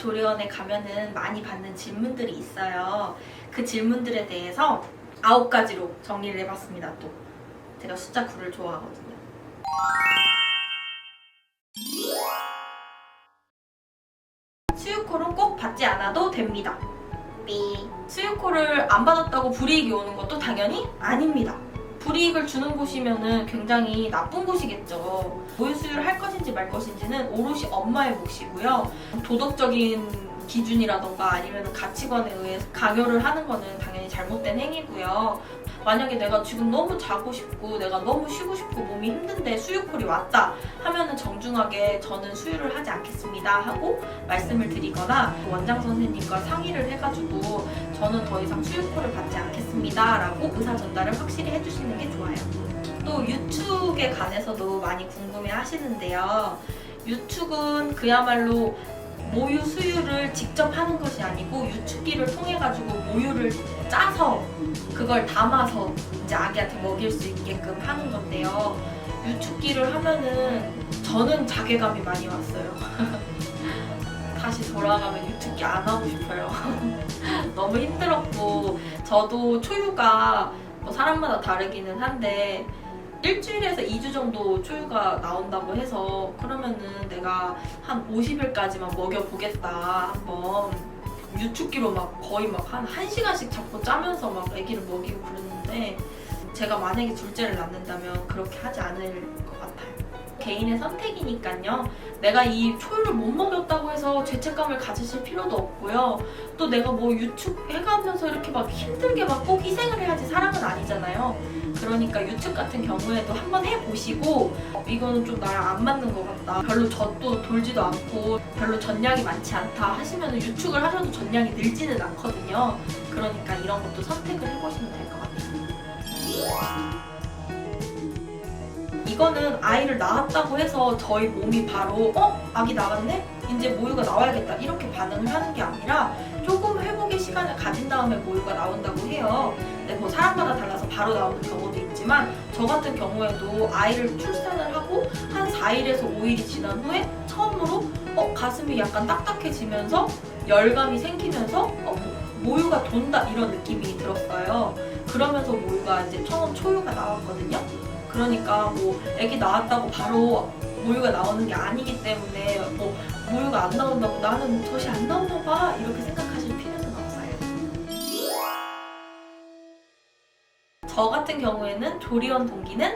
조리원에 가면은 많이 받는 질문들이 있어요. 그 질문들에 대해서 9가지로 정리를 해봤습니다. 또 제가 숫자 9를 좋아하거든요. 수유콜은 꼭 받지 않아도 됩니다. 삐. 수유콜을 안 받았다고 불이익이 오는 것도 당연히 아닙니다. 불이익을 주는 곳이면은 굉장히 나쁜 곳이겠죠. 모유수유를 할 것인지 말 것인지는 오롯이 엄마의 몫이고요. 도덕적인 기준이라던가 아니면 가치관에 의해서 강요를 하는 거는 당연히 잘못된 행위고요. 만약에 내가 지금 너무 자고 싶고 내가 너무 쉬고 싶고 몸이 힘든데 수유콜이 왔다 하면은 정중하게 저는 수유를 하지 않겠습니다 하고 말씀을 드리거나 원장 선생님과 상의를 해가지고 저는 더 이상 수유콜을 받지 않겠습니다 라고 의사 전달을 확실히 해주시는 게 좋아요. 또 유축에 관해서도 많이 궁금해 하시는데요. 유축은 그야말로 모유 수유를 직접 하는 것이 아니고 유축기를 통해 가지고 모유를 짜서 그걸 담아서 이제 아기한테 먹일 수 있게끔 하는 건데요. 유축기를 하면은 저는 자괴감이 많이 왔어요. 다시 돌아가면 유축기 안 하고 싶어요. 너무 힘들었고 저도 초유가 뭐 사람마다 다르기는 한데 일주일에서 2주 정도 초유가 나온다고 해서 그러면은 내가 한 50일까지만 먹여보겠다 한번 유축기로 막 거의 막 한 1시간씩 잡고 짜면서 막 아기를 먹이고 그랬는데 제가 만약에 둘째를 낳는다면 그렇게 하지 않을 것 같아요. 개인의 선택이니까요. 내가 이 초유를 못 먹였다고 해서 죄책감을 가지실 필요도 없고요. 또 내가 뭐 유축해가면서 이렇게 막 힘들게 막 꼭 희생을 해야지 사람은 아니잖아요. 그러니까 유축 같은 경우에도 한번 해보시고 이거는 좀 나랑 안 맞는 것 같다. 별로 젖도 돌지도 않고 별로 전량이 많지 않다 하시면 유축을 하셔도 전량이 늘지는 않거든요. 그러니까 이런 것도 선택을 해보시면 될 것 같아요. 이거는 아이를 낳았다고 해서 저희 몸이 바로 아기 나왔네? 이제 모유가 나와야겠다 이렇게 반응을 하는 게 아니라 조금 회복의 시간을 가진 다음에 모유가 나온다고 해요. 근데 뭐 사람마다 달라서 바로 나오는 경우도 있지만 저 같은 경우에도 아이를 출산을 하고 한 4일에서 5일이 지난 후에 처음으로 가슴이 약간 딱딱해지면서 열감이 생기면서 모유가 돈다 이런 느낌이 들었어요. 그러면서 모유가 이제 처음 초유가 나왔거든요. 그러니까 뭐 아기 낳았다고 바로 모유가 나오는 게 아니기 때문에 뭐 모유가 안 나온다고 나는 젖이 안 나오나 봐 이렇게 생각하실 필요는 없어요. 저 같은 경우에는 조리원 동기는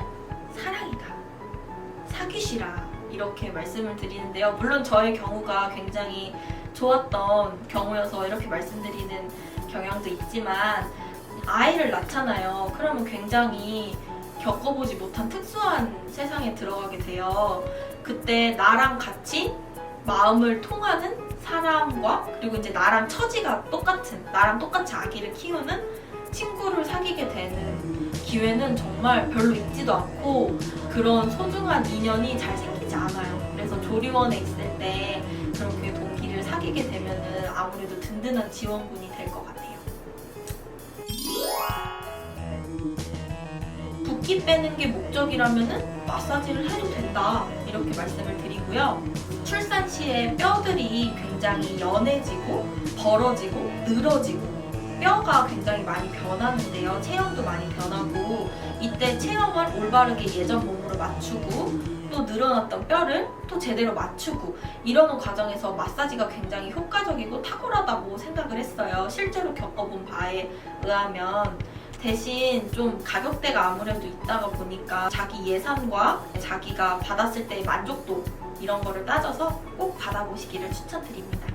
사랑이다, 사귀시라 이렇게 말씀을 드리는데요. 물론 저의 경우가 굉장히 좋았던 경우여서 이렇게 말씀드리는 경향도 있지만 아이를 낳잖아요. 그러면 굉장히 겪어보지 못한 특수한 세상에 들어가게 돼요. 그때 나랑 같이 마음을 통하는 사람과 그리고 이제 나랑 처지가 똑같은 나랑 똑같이 아기를 키우는 친구를 사귀게 되는 기회는 정말 별로 있지도 않고 그런 소중한 인연이 잘 생기지 않아요. 그래서 조리원에 있을 때 그렇게 동기를 사귀게 되면은 아무래도 든든한 지원군이 될 것 같아요. 붓기 빼는 게 목적이라면은 마사지를 해도 된다 이렇게 말씀을 드리고요. 출산 시에 뼈들이 굉장히 연해지고 벌어지고 늘어지고 뼈가 굉장히 많이 변하는데요. 체형도 많이 변하고 이때 체형을 올바르게 예전 몸으로 맞추고 또 늘어났던 뼈를 또 제대로 맞추고 이러는 과정에서 마사지가 굉장히 효과적이고 탁월하다고 생각을 했어요. 실제로 겪어본 바에 의하면 대신 좀 가격대가 아무래도 있다가 보니까 자기 예산과 자기가 받았을 때의 만족도 이런 거를 따져서 꼭 받아보시기를 추천드립니다.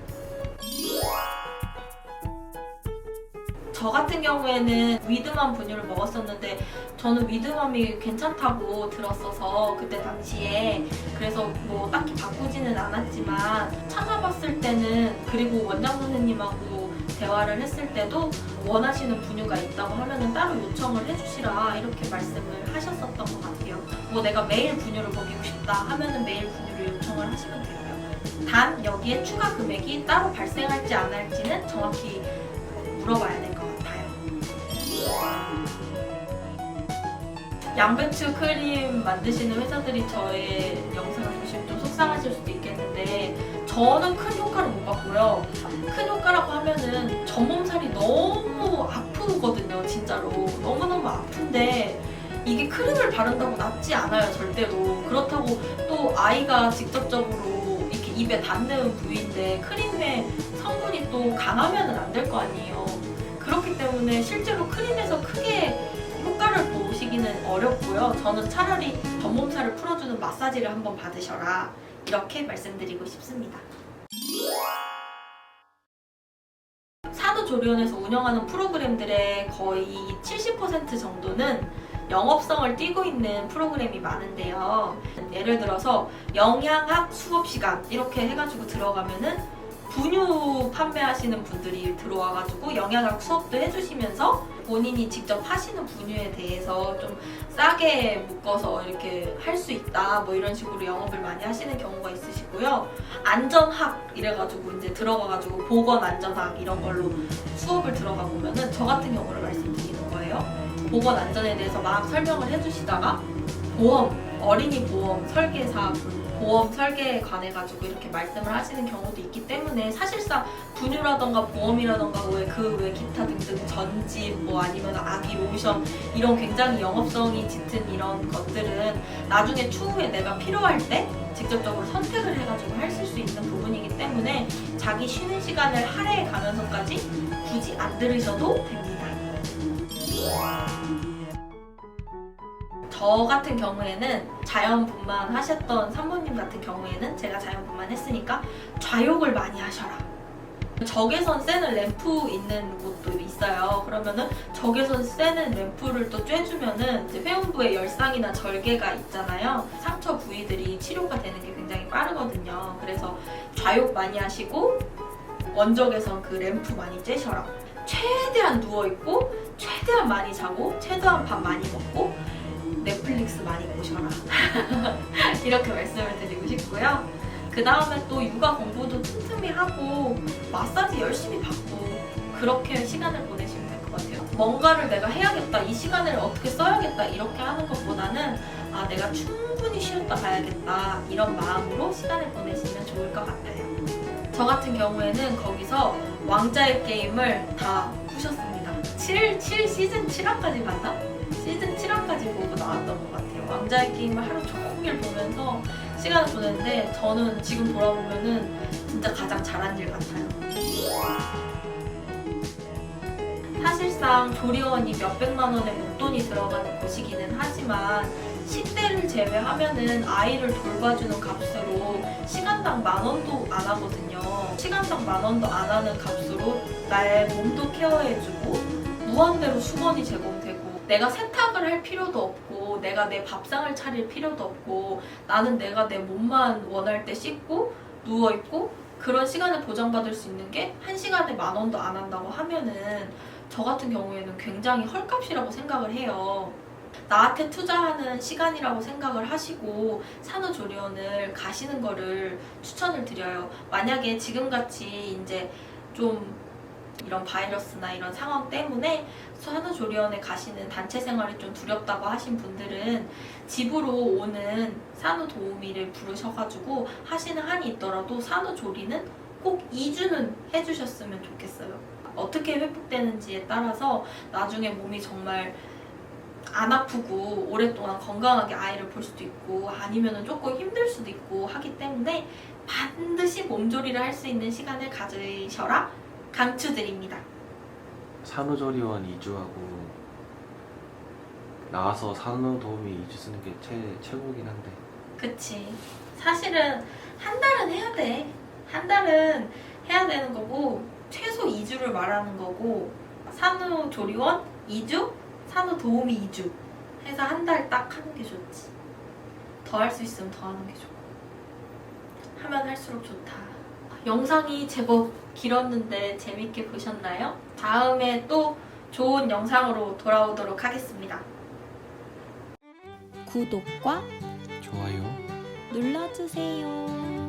저 같은 경우에는 위드맘 분유를 먹었었는데 저는 위드맘이 괜찮다고 들었어서 그때 당시에 그래서 뭐 딱히 바꾸지는 않았지만 찾아봤을 때는 그리고 원장 선생님하고 대화를 했을 때도 원하시는 분유가 있다고 하면은 따로 요청을 해주시라 이렇게 말씀을 하셨었던 것 같아요. 뭐 내가 매일 분유를 먹이고 싶다 하면은 매일 분유를 요청을 하시면 되고요. 단 여기에 추가 금액이 따로 발생할지 안 할지는 정확히 물어봐야 될 것 같아요. 양배추 크림 만드시는 회사들이 저의 영상을 보시면 좀 속상하실 수도 있겠는데 저는 큰 효과를 못 봤고요. 크림을 바른다고 낫지 않아요, 절대로. 그렇다고 또 아이가 직접적으로 이렇게 입에 닿는 부위인데 크림의 성분이 또 강하면은 안 될 거 아니에요. 그렇기 때문에 실제로 크림에서 크게 효과를 보시기는 어렵고요. 저는 차라리 겉몸살을 풀어주는 마사지를 한번 받으셔라, 이렇게 말씀드리고 싶습니다. 산후조리원에서 운영하는 프로그램들의 거의 70% 정도는 영업성을 띠고 있는 프로그램이 많은데요. 예를 들어서 영양학 수업 시간 이렇게 해가지고 들어가면은 분유 판매하시는 분들이 들어와가지고 영양학 수업도 해주시면서 본인이 직접 하시는 분유에 대해서 좀 싸게 묶어서 이렇게 할 수 있다, 뭐 이런 식으로 영업을 많이 하시는 경우가 있으시고요. 안전학 이래가지고 이제 들어가가지고 보건안전학 이런 걸로 수업을 들어가 보면은 저 같은 경우를 말씀드리는 거예요. 보건안전에 대해서 막 설명을 해주시다가 보험, 어린이 보험 설계사 보험 설계에 관해 가지고 이렇게 말씀을 하시는 경우도 있기 때문에 사실상 분유라던가 보험이라던가 그 외 기타 등등 전집 뭐 아니면 아기 로션 이런 굉장히 영업성이 짙은 이런 것들은 나중에 추후에 내가 필요할 때 직접적으로 선택을 해가지고 하실 수 있는 부분이기 때문에 자기 쉬는 시간을 할애해 가면서까지 굳이 안 들으셔도 됩니다. 저 같은 경우에는 자연분만 하셨던 산모님 같은 경우에는 제가 자연분만 했으니까 좌욕을 많이 하셔라. 적외선 쐬는 램프 있는 곳도 있어요. 그러면은 적외선 쐬는 램프를 또 쬐주면은 이제 회음부에 열상이나 절개가 있잖아요. 상처 부위들이 치료가 되는 게 굉장히 빠르거든요. 그래서 좌욕 많이 하시고 원적외선 그 램프 많이 쬐셔라. 최대한 누워있고 최대한 많이 자고 최대한 밥 많이 먹고 넷플릭스 많이 보셔라. 이렇게 말씀을 드리고 싶고요. 그 다음에 또 육아 공부도 틈틈이 하고 마사지 열심히 받고 그렇게 시간을 보내시면 될 것 같아요. 뭔가를 내가 해야겠다, 이 시간을 어떻게 써야겠다 이렇게 하는 것보다는 아, 내가 충분히 쉬었다 가야겠다 이런 마음으로 시간을 보내시면 좋을 것 같아요. 저 같은 경우에는 거기서 왕자의 게임을 다 푸셨습니다. 7시즌 7화까지 봤나? 시즌 7화까지 보고 나왔던 것 같아요. 왕자의 게임을 하루 종일 보면서 시간을 보냈는데 저는 지금 돌아보면은 진짜 가장 잘한 일 같아요. 사실상 조리원이 몇백만 원의 목돈이 들어가는 곳이기는 하지만 식대를 제외하면은 아이를 돌봐주는 값으로 시간당 10,000원도 안 하거든요. 시간당 10,000원도 안 하는 값으로 나의 몸도 케어해주고 무한대로 수건이 제공되고 내가 세탁을 할 필요도 없고 내가 내 밥상을 차릴 필요도 없고 나는 내가 내 몸만 원할 때 씻고 누워있고 그런 시간을 보장받을 수 있는 게 1시간에 10,000원도 안 한다고 하면은 저 같은 경우에는 굉장히 헐값이라고 생각을 해요. 나한테 투자하는 시간이라고 생각을 하시고 산후조리원을 가시는 거를 추천을 드려요. 만약에 지금같이 이제 좀 이런 바이러스나 이런 상황 때문에 산후조리원에 가시는 단체 생활이 좀 두렵다고 하신 분들은 집으로 오는 산후도우미를 부르셔가지고 하시는 한이 있더라도 산후조리는 꼭 2주는 해주셨으면 좋겠어요. 어떻게 회복되는지에 따라서 나중에 몸이 정말 안 아프고 오랫동안 건강하게 아이를 볼 수도 있고 아니면 조금 힘들 수도 있고 하기 때문에 반드시 몸조리를 할 수 있는 시간을 가지셔라 강추드립니다. 산후조리원 2주하고 나와서 산후도우미 2주 쓰는 게 최고긴 한데. 그치. 사실은 한 달은 해야 돼. 한 달은 해야 되는 거고 최소 2주를 말하는 거고 산후조리원 2주, 산후도우미 2주 해서 한 달 딱 하는 게 좋지. 더 할 수 있으면 더 하는 게 좋고 하면 할수록 좋다. 영상이 제법 길었는데 재밌게 보셨나요? 다음에 또 좋은 영상으로 돌아오도록 하겠습니다. 구독과 좋아요 눌러주세요.